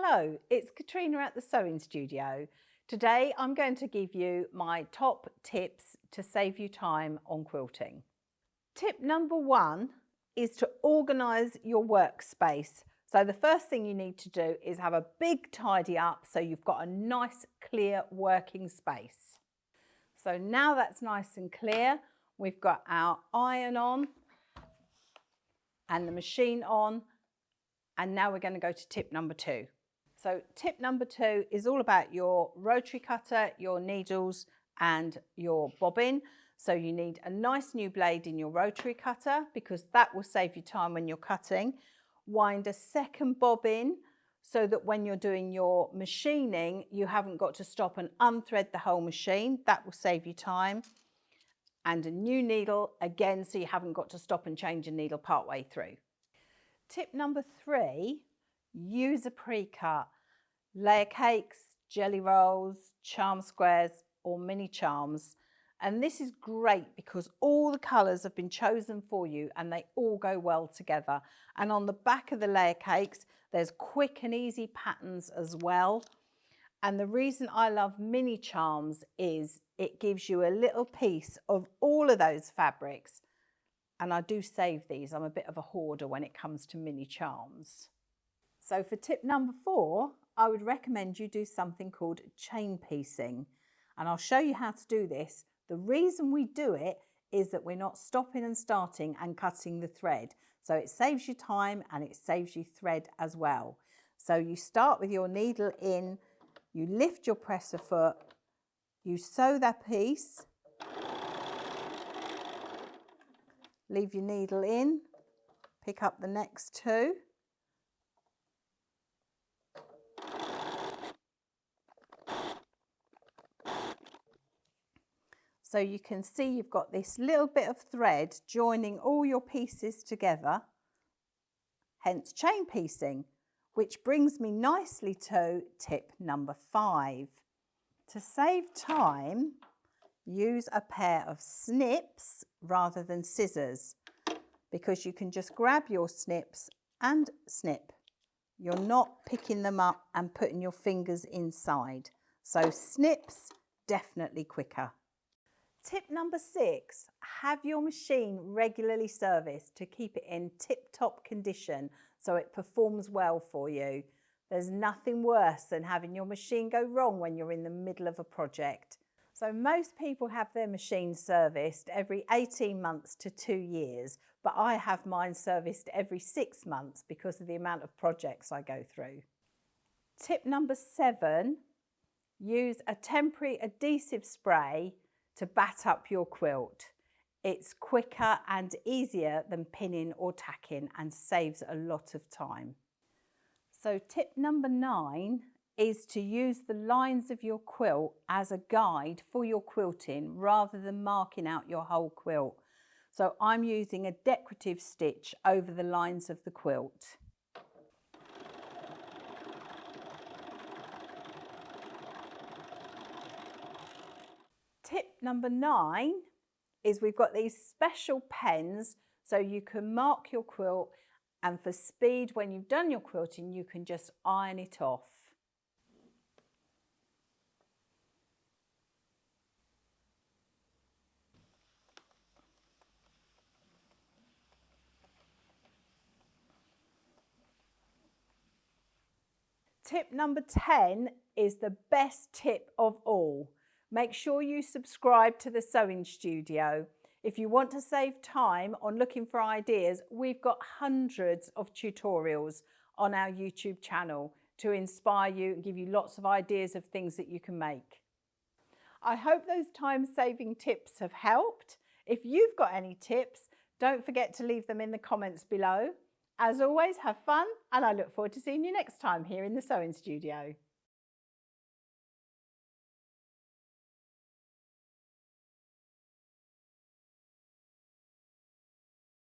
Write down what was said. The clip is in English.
Hello, it's Katrina at the Sewing Studio. Today I'm going to give you my top tips to save you time on quilting. Tip number one is to organise your workspace. So the first thing you need to do is have a big tidy up so you've got a nice clear working space. So now that's nice and clear, we've got our iron on and the machine on, and now we're going to go to tip number two. So tip number two is all about your rotary cutter, your needles and your bobbin. So you need a nice new blade in your rotary cutter because that will save you time when you're cutting. Wind a second bobbin so that when you're doing your machining, you haven't got to stop and unthread the whole machine. That will save you time. And a new needle again, so you haven't got to stop and change a needle part way through. Tip number three, use a pre-cut. Layer cakes, jelly rolls, charm squares or mini charms. And this is great because all the colours have been chosen for you and they all go well together. And on the back of the layer cakes, there's quick and easy patterns as well. And the reason I love mini charms is it gives you a little piece of all of those fabrics. And I do save these. I'm a bit of a hoarder when it comes to mini charms. So for tip number four, I would recommend you do something called chain piecing. And I'll show you how to do this. The reason we do it is that we're not stopping and starting and cutting the thread. So it saves you time and it saves you thread as well. So you start with your needle in, you lift your presser foot, you sew that piece, leave your needle in, pick up the next two. So you can see you've got this little bit of thread joining all your pieces together, hence chain piecing, which brings me nicely to tip number five. To save time, use a pair of snips rather than scissors because you can just grab your snips and snip. You're not picking them up and putting your fingers inside. So snips, definitely quicker. Tip number six, have your machine regularly serviced to keep it in tip-top condition so it performs well for you. There's nothing worse than having your machine go wrong when you're in the middle of a project. So most people have their machine serviced every 18 months to 2 years, but I have mine serviced every 6 months because of the amount of projects I go through. Tip number seven, use a temporary adhesive spray to bat up your quilt. It's quicker and easier than pinning or tacking and saves a lot of time. So tip number 9 is to use the lines of your quilt as a guide for your quilting rather than marking out your whole quilt. So I'm using a decorative stitch over the lines of the quilt. Tip number 9 is we've got these special pens so you can mark your quilt, and for speed when you've done your quilting you can just iron it off. Tip number 10 is the best tip of all. Make sure you subscribe to the Sewing Studio. If you want to save time on looking for ideas, we've got hundreds of tutorials on our YouTube channel to inspire you and give you lots of ideas of things that you can make. I hope those time-saving tips have helped. If you've got any tips, don't forget to leave them in the comments below. As always, have fun, and I look forward to seeing you next time here in the Sewing Studio.